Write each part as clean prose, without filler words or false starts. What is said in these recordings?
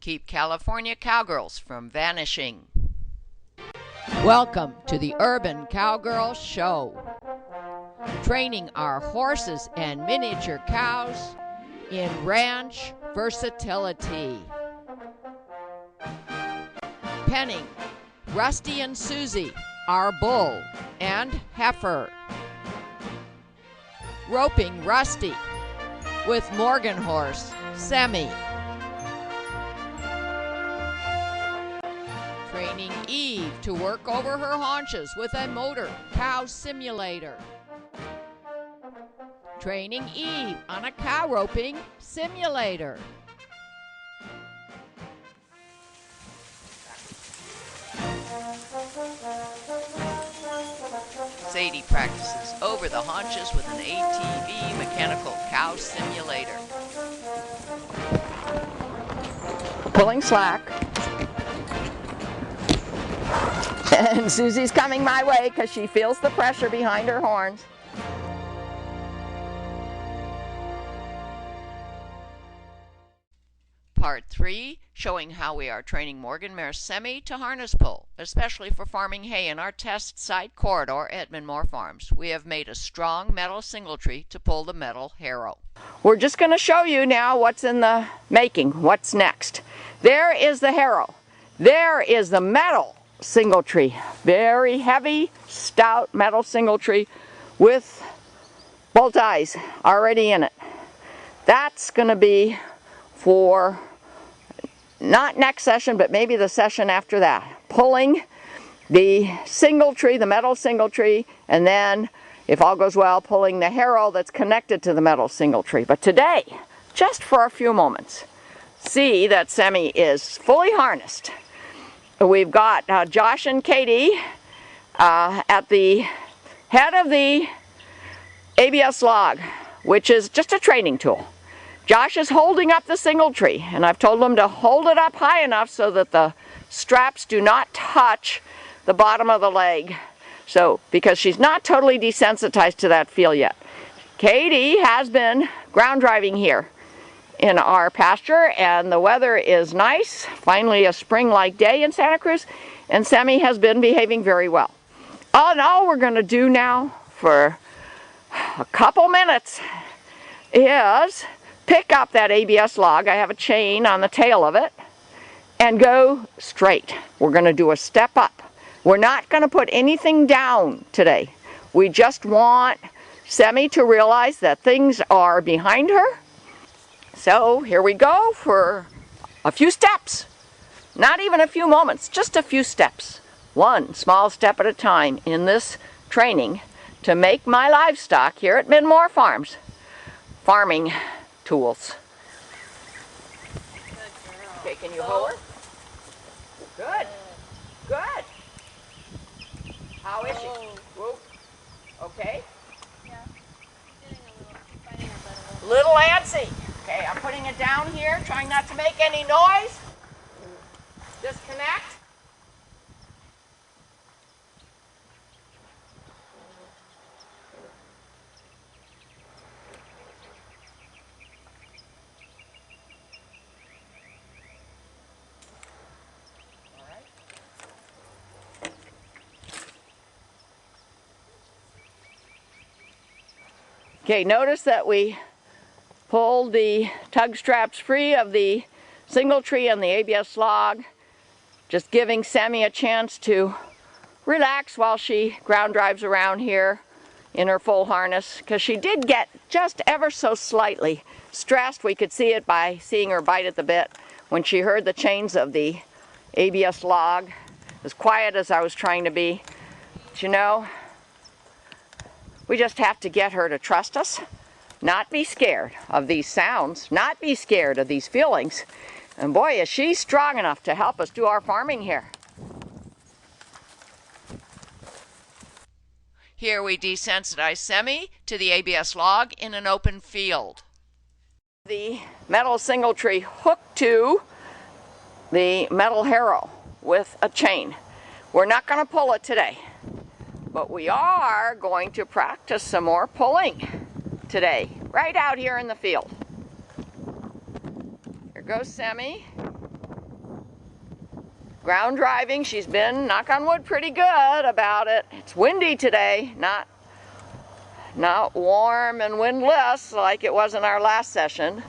keep California cowgirls from vanishing. Welcome to the Urban Cowgirl Show, training our horses and miniature cows in ranch versatility. Penning Rusty and Susie, our bull and heifer. Roping Rusty with Morgan horse Semi. Training Eve to work over her haunches with a motor cow simulator. Training Eve on a cow roping simulator. Sadie practices over the haunches with an ATV mechanical cow simulator. Pulling slack. And Susie's coming my way because she feels the pressure behind her horns. Part 3, showing how we are training Morgan mare Semi to harness pull, especially for farming hay in our test site corridor at Edmond Farms. We have made a strong metal singletree to pull the metal harrow. We're just going to show you now what's in the making, what's next. There is the harrow. There is the metal singletree. Very heavy, stout metal singletree with bolt ties already in it. That's going to be for not next session, but maybe the session after that. Pulling the singletree, the metal singletree, and then, if all goes well, pulling the harrow that's connected to the metal singletree. But today, just for a few moments, see that Semi is fully harnessed. We've got Josh and Katie at the head of the ABS log, which is just a training tool. Josh is holding up the singletree, and I've told him to hold it up high enough so that the straps do not touch the bottom of the leg. So, because she's not totally desensitized to that feel yet. Katie has been ground driving here in our pasture, and the weather is nice. Finally a spring-like day in Santa Cruz, and Semi has been behaving very well. All we're going to do now for a couple minutes is pick up that ABS log. I have a chain on the tail of it, and go straight. We're going to do a step up. We're not going to put anything down today. We just want Semi to realize that things are behind her. So here we go for a few steps. Not even a few moments, just a few steps. One small step at a time in this training to make my livestock here at Midmore Farms farming tools. Okay, can you hold her? Good. Good. How is she? Whoop. Okay. Yeah. Finding her butt a Little antsy. Okay, I'm putting it down here, trying not to make any noise. Disconnect. Okay, notice that we pulled the tug straps free of the singletree and the ABS log, just giving Semi a chance to relax while she ground drives around here in her full harness, because she did get just ever so slightly stressed. We could see it by seeing her bite at the bit when she heard the chains of the ABS log. As quiet as I was trying to be, but you know, we just have to get her to trust us, not be scared of these sounds, not be scared of these feelings. And boy, is she strong enough to help us do our farming here. Here we desensitize Semi to the ABS log in an open field. The metal singletree hooked to the metal harrow with a chain. We're not going to pull it today, but we are going to practice some more pulling today, right out here in the field. Here goes Semi. ground driving. She's been, knock on wood, pretty good about it. It's windy today, not warm and windless like it was in our last session.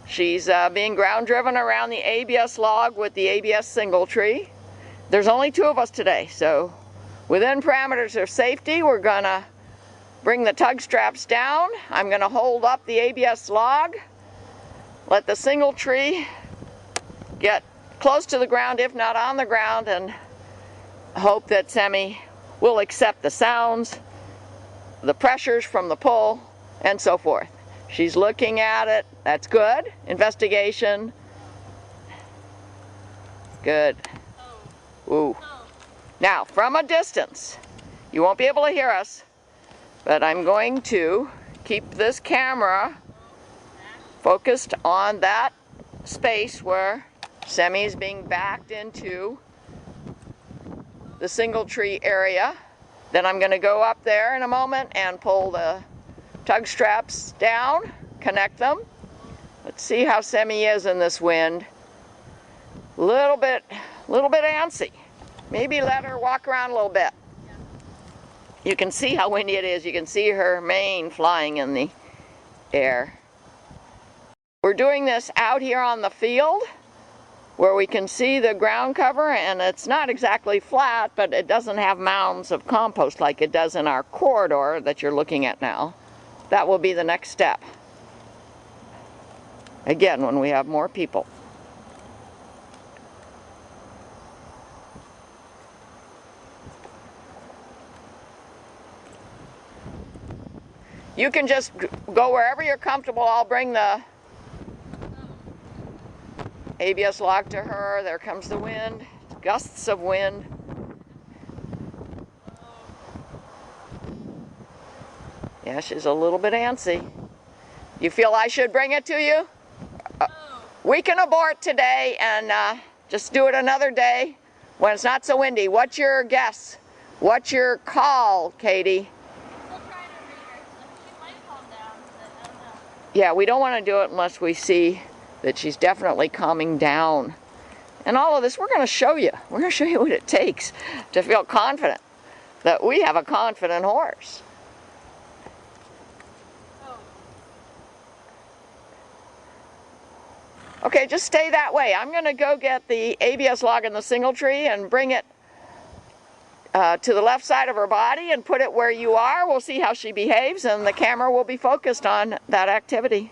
She's being ground driven around the ABS log with the ABS single tree. There's only 2 of us today, so within parameters of safety, we're gonna bring the tug straps down. I'm gonna hold up the ABS log, let the single tree get close to the ground, if not on the ground, and hope that Semi will accept the sounds, the pressures from the pull, and so forth. She's looking at it. That's good. Investigation. Good. Ooh. Now, from a distance, you won't be able to hear us, but I'm going to keep this camera focused on that space where Semi is being backed into the single tree area. Then I'm going to go up there in a moment and pull the tug straps down, connect them. Let's see how Semi is in this wind. Little bit antsy. Maybe let her walk around a little bit. You can see how windy it is. You can see her mane flying in the air. We're doing this out here on the field where we can see the ground cover, and it's not exactly flat, but it doesn't have mounds of compost like it does in our corridor that you're looking at now. That will be the next step. Again, when we have more people. You can just go wherever you're comfortable. I'll bring the ABS log to her. There comes the wind, gusts of wind. Yeah, she's a little bit antsy. You feel I should bring it to you? We can abort today and just do it another day when it's not so windy. What's your guess? What's your call, Katie? Still trying to read her. She might calm down, but I don't know. Yeah, we don't want to do it unless we see that she's definitely calming down. And all of this, we're going to show you. We're going to show you what it takes to feel confident that we have a confident horse. Okay, just stay that way. I'm going to go get the ABS log in the single tree and bring it to the left side of her body and put it where you are. We'll see how she behaves, and the camera will be focused on that activity.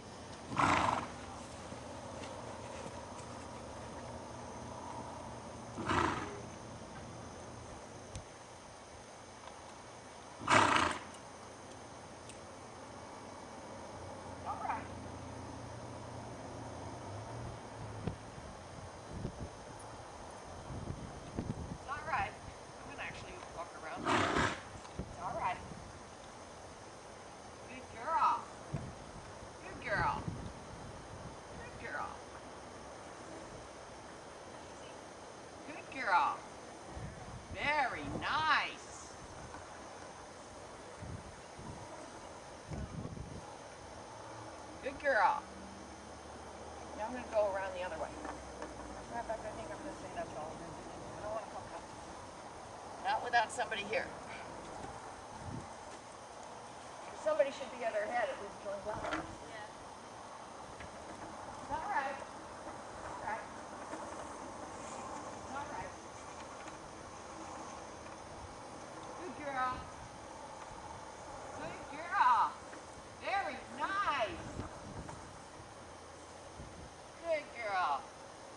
Very nice. Good girl. Now I'm going to go around the other way. I think I'm going to say that's all. I don't want to hook up. Not without somebody here. Somebody should be at her head at least going down. All right. All right. All right. Good girl. Good girl. Very nice. Good girl.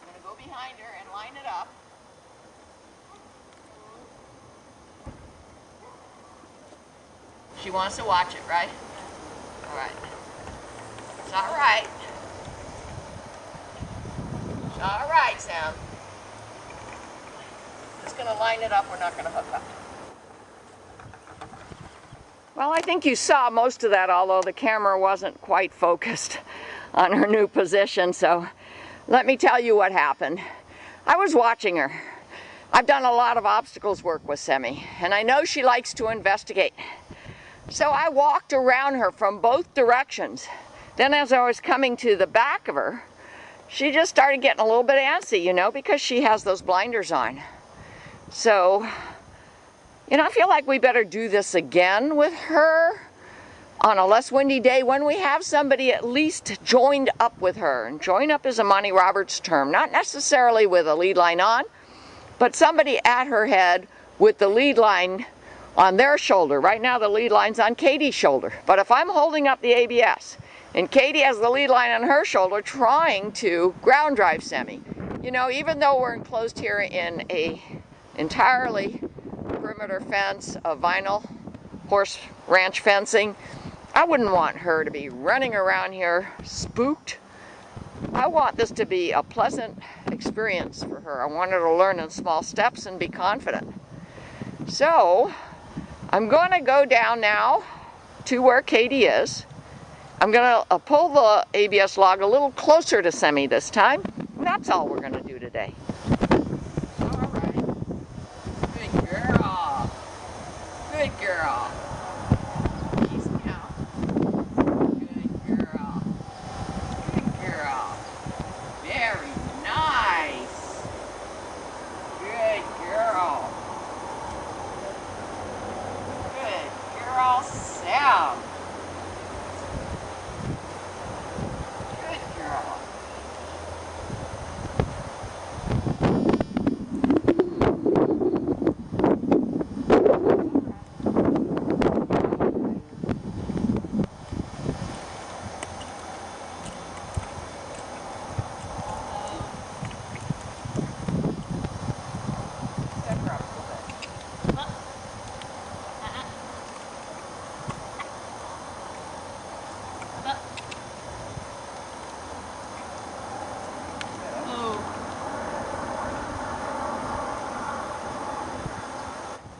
I'm going to go behind her and line it up. She wants to watch it, right? All right. It's all right. It's all right, Sam. Just going to line it up. We're not going to hook up. Well, I think you saw most of that, although the camera wasn't quite focused on her new position. So let me tell you what happened. I was watching her. I've done a lot of obstacles work with Semi, and I know she likes to investigate. So I walked around her from both directions. Then as I was coming to the back of her, she just started getting a little bit antsy, you know, because she has those blinders on. So, you know, I feel like we better do this again with her on a less windy day when we have somebody at least joined up with her. And join up is a Monty Roberts term, not necessarily with a lead line on, but somebody at her head with the lead line on their shoulder. Right now the lead line's on Katie's shoulder. But if I'm holding up the ABS and Katie has the lead line on her shoulder trying to ground drive Semi, you know, even though we're enclosed here in a entirely perimeter fence of vinyl horse ranch fencing, I wouldn't want her to be running around here spooked. I want this to be a pleasant experience for her. I want her to learn in small steps and be confident. So I'm going to go down now to where Katie is. I'm going to pull the ABS log a little closer to Semi this time. And that's all we're going to do today. All right. Good girl. Good girl. Easy now. Good girl. Good girl. Very nice. Good girl. Good girl, Sam. Good girl. Step her up a little bit.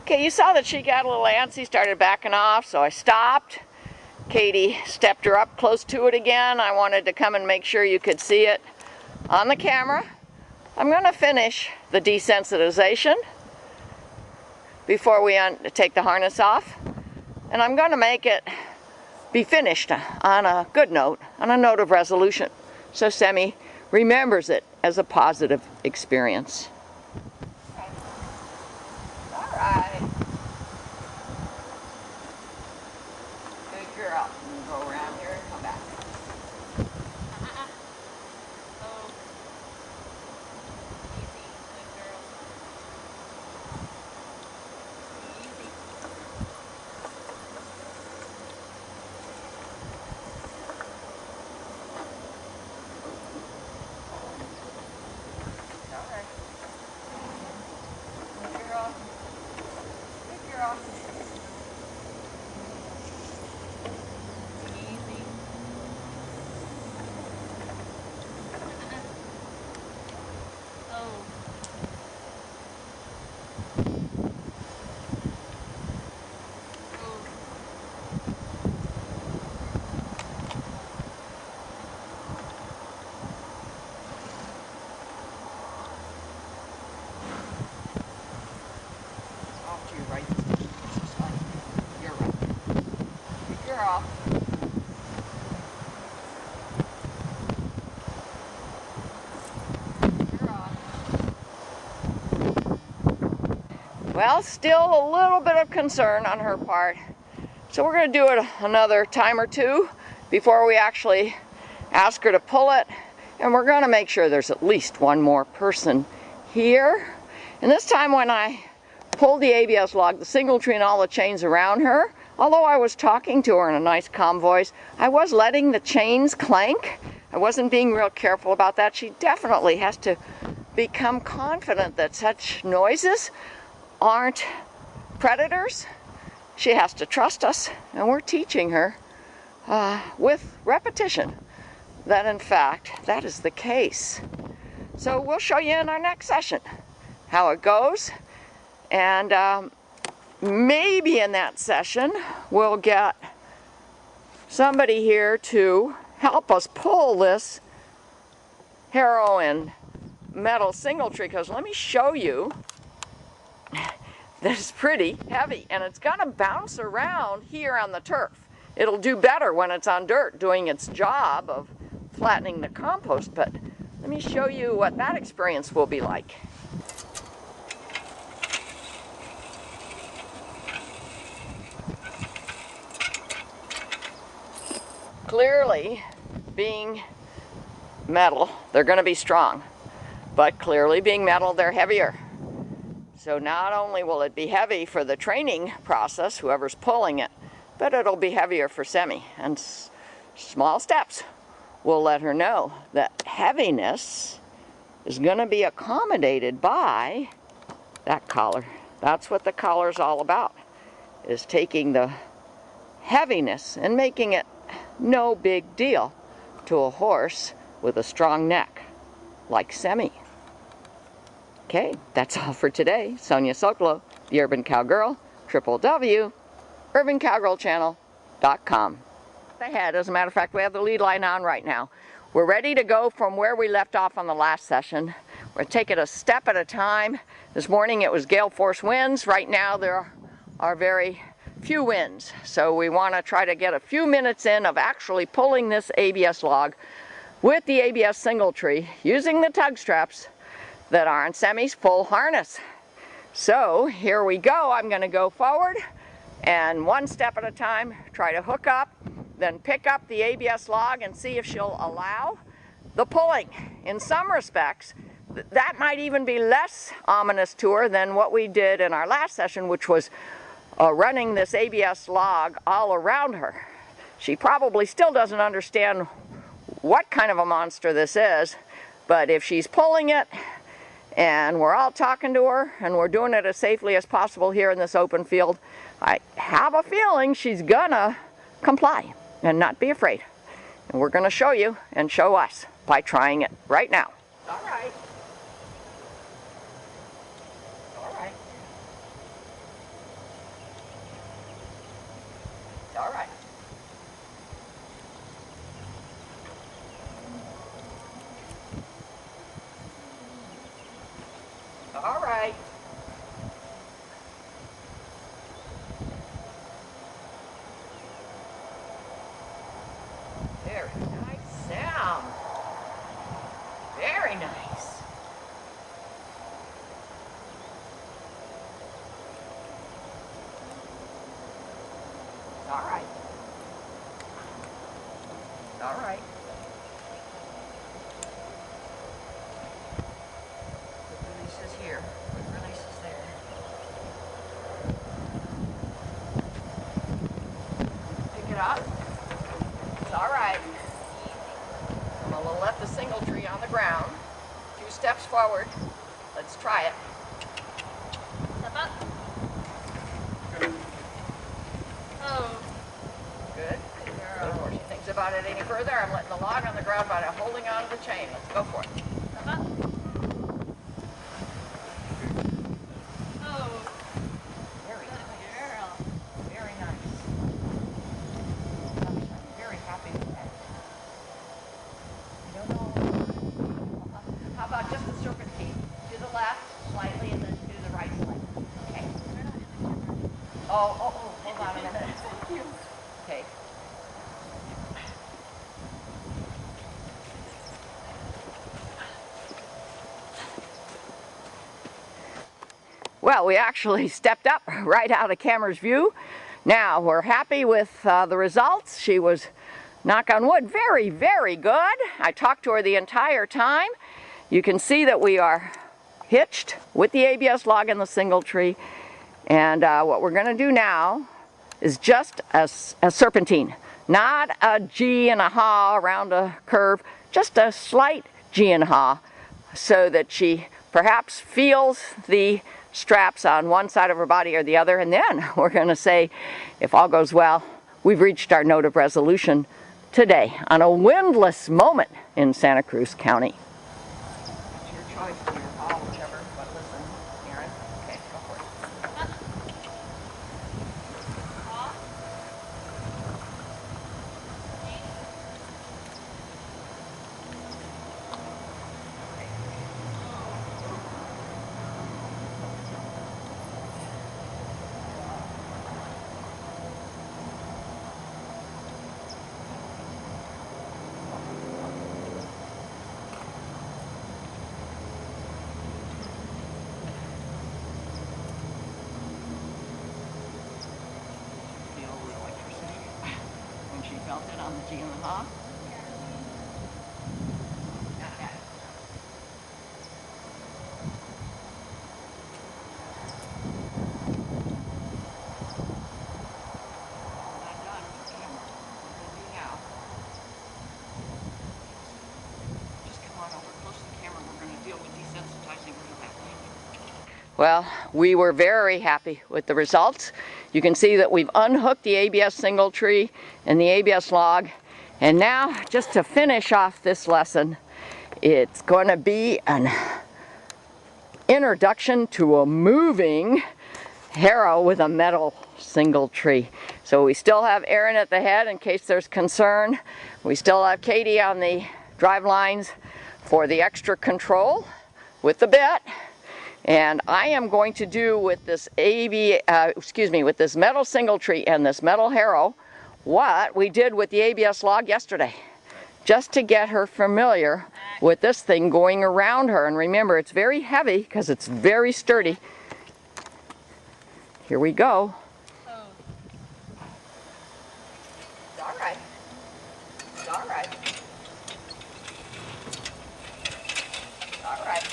Okay, you saw that she got a little antsy, started backing off, so I stopped. Katie stepped her up close to it again. I wanted to come and make sure you could see it on the camera. I'm going to finish the desensitization before we take the harness off. And I'm going to make it be finished on a good note, on a note of resolution, so Semi remembers it as a positive experience. All right. Good girl. You can go around here and come back. Oh. Easy. Good girl. Easy. All right. Good girl. Good girl. Easy. Oh. Off to your right. Just like you're right. Good girl. Good girl. Well, still a little bit of concern on her part. So we're going to do it another time or two before we actually ask her to pull it. And we're going to make sure there's at least one more person here. And this time when I pulled the ABS log, the singletree and all the chains around her, although I was talking to her in a nice calm voice, I was letting the chains clank. I wasn't being real careful about that. She definitely has to become confident that such noises aren't predators. She has to trust us, and we're teaching her with repetition that in fact that is the case. So we'll show you in our next session how it goes, and maybe in that session we'll get somebody here to help us pull this harrow and metal singletree, because let me show you that it's pretty heavy and it's gonna bounce around here on the turf. It'll do better when it's on dirt doing its job of flattening the compost, but Let me show you what that experience will be like. Clearly, being metal, they're going to be strong. But clearly, being metal, they're heavier. So not only will it be heavy for the training process, whoever's pulling it, but it'll be heavier for Semi. And small steps will let her know that heaviness is going to be accommodated by that collar. That's what the collar's all about, is taking the heaviness and making it no big deal to a horse with a strong neck, like Semi. Okay, that's all for today. Sonia Sokolow, the Urban Cowgirl, www.urbancowgirlchannel.com. Ahead, as a matter of fact, we have the lead line on right now. We're ready to go from where we left off on the last session. We're taking it a step at a time. This morning it was gale force winds. Right now there are very few winds. So we want to try to get a few minutes in of actually pulling this ABS log with the ABS single tree using the tug straps that are on Semi's full harness. So here we go. I'm going to go forward and one step at a time try to hook up, then pick up the ABS log and see if she'll allow the pulling. In some respects, that might even be less ominous to her than what we did in our last session, which was running this ABS log all around her. She probably still doesn't understand what kind of a monster this is, but if she's pulling it and we're all talking to her and we're doing it as safely as possible here in this open field, I have a feeling she's gonna comply and not be afraid. And we're gonna show you and show us by trying it right now. All right. All right. All right. All right. Very nice sound. Very nice. All right. All right. Quick releases here. Quick releases there. Pick it up. It's all right. I'm going to let the single tree on the ground. A few steps forward. Let's try it. Step up. Oh. Good. Before she thinks about it any further, I'm letting the log on the ground by holding on to the chain. Let's go for it. Step up. Oh. Very Good nice. girl. Very nice. I'm very happy with that. I don't know. How about just the serpentine? To the left slightly and then to the right slightly. Okay. Oh, hold on a minute. Thank you. Okay. Well, we actually stepped up right out of camera's view. Now, we're happy with the results. She was, knock on wood, very, very good. I talked to her the entire time. You can see that we are hitched with the ABS log in the single tree. And what we're going to do now is just a serpentine. Not a G and a ha around a curve, just a slight G and ha, so that she perhaps feels the straps on one side of her body or the other, and then we're going to say, if all goes well, we've reached our note of resolution today on a windless moment in Santa Cruz County. It's your choice, dear. Oh, whichever, but listen, Aaron. Okay, go for it. mounted on the G and the huh? Okay. Not done with the camera. Busy now. Just come on over close to the camera. We're going to deal with desensitizing real fast. Well, we were very happy with the results. You can see that we've unhooked the ABS single tree and the ABS log. And now, just to finish off this lesson, it's going to be an introduction to a moving harrow with a metal single tree. So we still have Aaron at the head in case there's concern. We still have Katie on the drive lines for the extra control with the bit. And I am going to do with this with this metal single tree and this metal harrow what we did with the ABS log yesterday, just to get her familiar with this thing going around her. And remember, it's very heavy because it's very sturdy. Here we go. It's all right. It's all right. It's all right.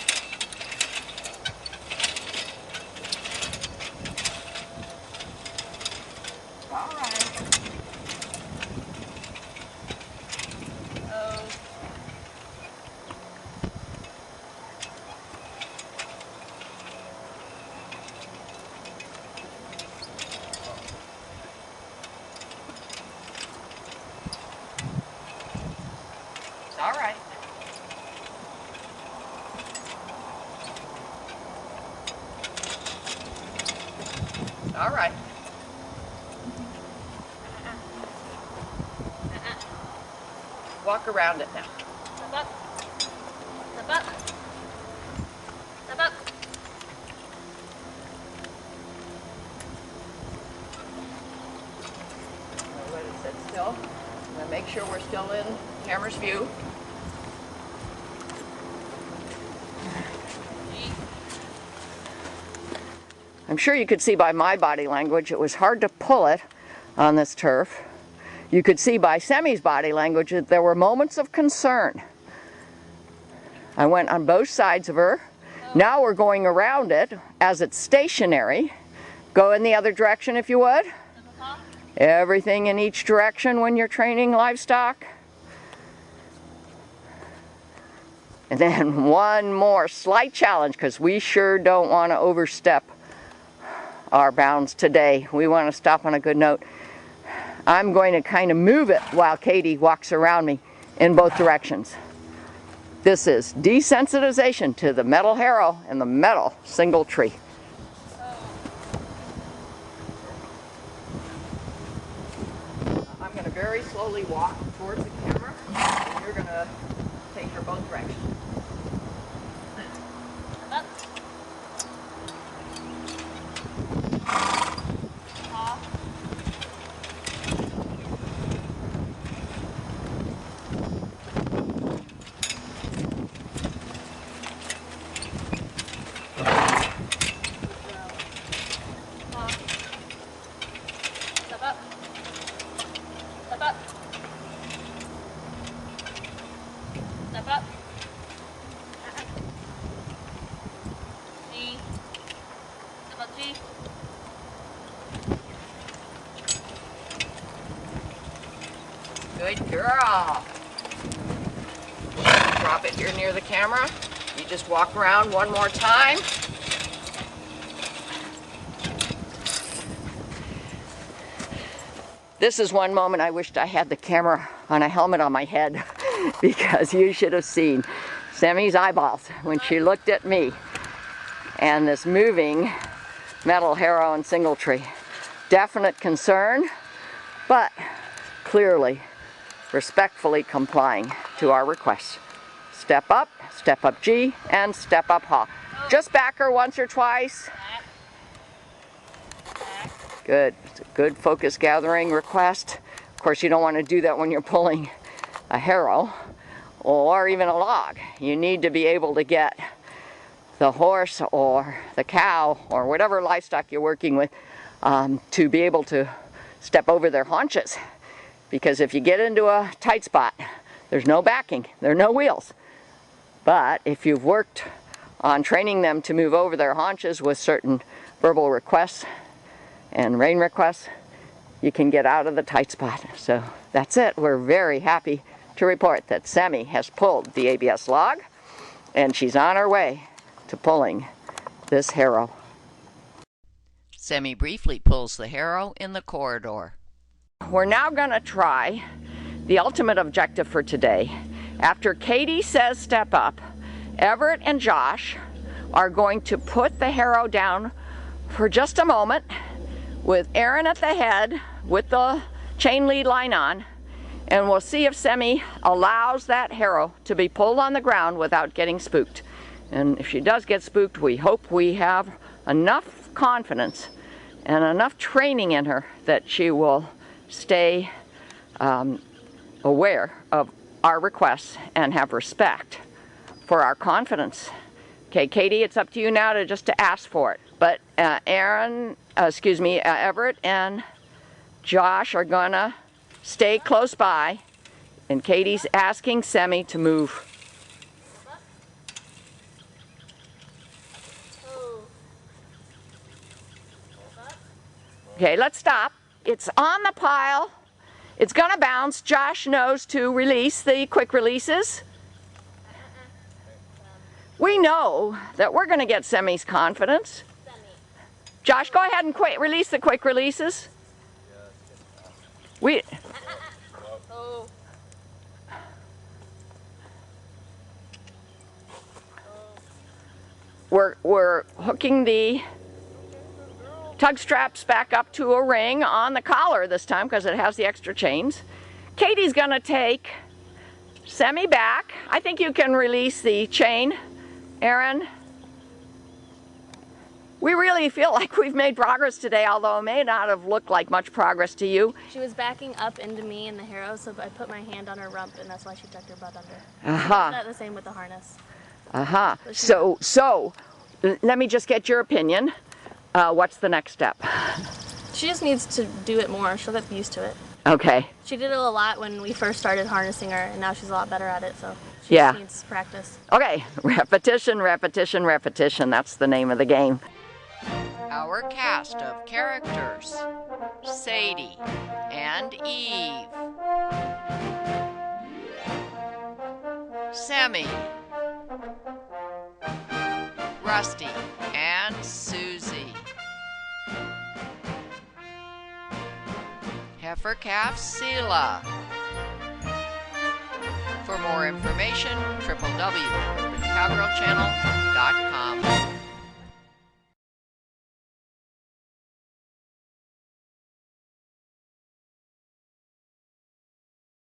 All right. It's all right. It's all right. Walk around it now. Step up. Step up. Step up. Let it sit still. I'm going to make sure we're still in camera's view. I'm sure you could see by my body language it was hard to pull it on this turf. You could see by Semi's body language that there were moments of concern. I went on both sides of her. Now we're going around it as it's stationary. Go in the other direction if you would. Everything in each direction when you're training livestock. And then one more slight challenge, because we sure don't want to overstep our bounds today. We want to stop on a good note. I'm going to kind of move it while Katie walks around me in both directions. This is desensitization to the metal harrow and the metal single tree. I'm going to very slowly walk towards the camera, and you're going to take her both directions. Up. Off. Step up. Step up. Step up. G. Step up, G. Good girl. Drop it here near the camera. You just walk around one more time. This is one moment I wished I had the camera on a helmet on my head, because you should have seen Semi's eyeballs when she looked at me and this moving metal harrow and single tree. Definite concern, but clearly respectfully complying to our requests. Step up G, and step up ha. Just back her once or twice. Good. It's a good focus gathering request. Of course, you don't want to do that when you're pulling a harrow or even a log. You need to be able to get the horse or the cow or whatever livestock you're working with to be able to step over their haunches because if you get into a tight spot, there's no backing, there are no wheels. But if you've worked on training them to move over their haunches with certain verbal requests and rein requests, you can get out of the tight spot. So that's it. We're very happy to report that Semi has pulled the ABS log, and she's on her way to pulling this harrow. Semi briefly pulls the harrow in the corridor. We're now going to try the ultimate objective for today. After Katie says step up, Everett and Josh are going to put the harrow down for just a moment with Aaron at the head with the chain lead line on, and we'll see if Semi allows that harrow to be pulled on the ground without getting spooked. And if she does get spooked, we hope we have enough confidence and enough training in her that she will stay aware of our requests and have respect for our confidence. Okay, Katie, it's up to you now to ask for it. But Everett and Josh are gonna stay close by, and Katie's asking Semi to move. Okay, let's stop. It's on the pile. It's gonna bounce. Josh knows to release the quick releases. We know that we're gonna get Semi's confidence. Josh, go ahead and release the quick releases. We're hooking the tug straps back up to a ring on the collar this time because it has the extra chains. Katie's gonna take Semi back. I think you can release the chain, Aaron. We really feel like we've made progress today, although it may not have looked like much progress to you. She was backing up into me in the harrow, so I put my hand on her rump, and that's why she tucked her butt under. Not the same with the harness. So let me just get your opinion. What's the next step? She just needs to do it more. She'll get used to it. Okay. She did it a lot when we first started harnessing her, and now she's a lot better at it, so she just needs practice. Okay, repetition, repetition, repetition. That's the name of the game. Our cast of characters: Sadie and Eve, Semi, Rusty and Susie, heifer calf Sela. For more information, www.cowgirlchannel.com.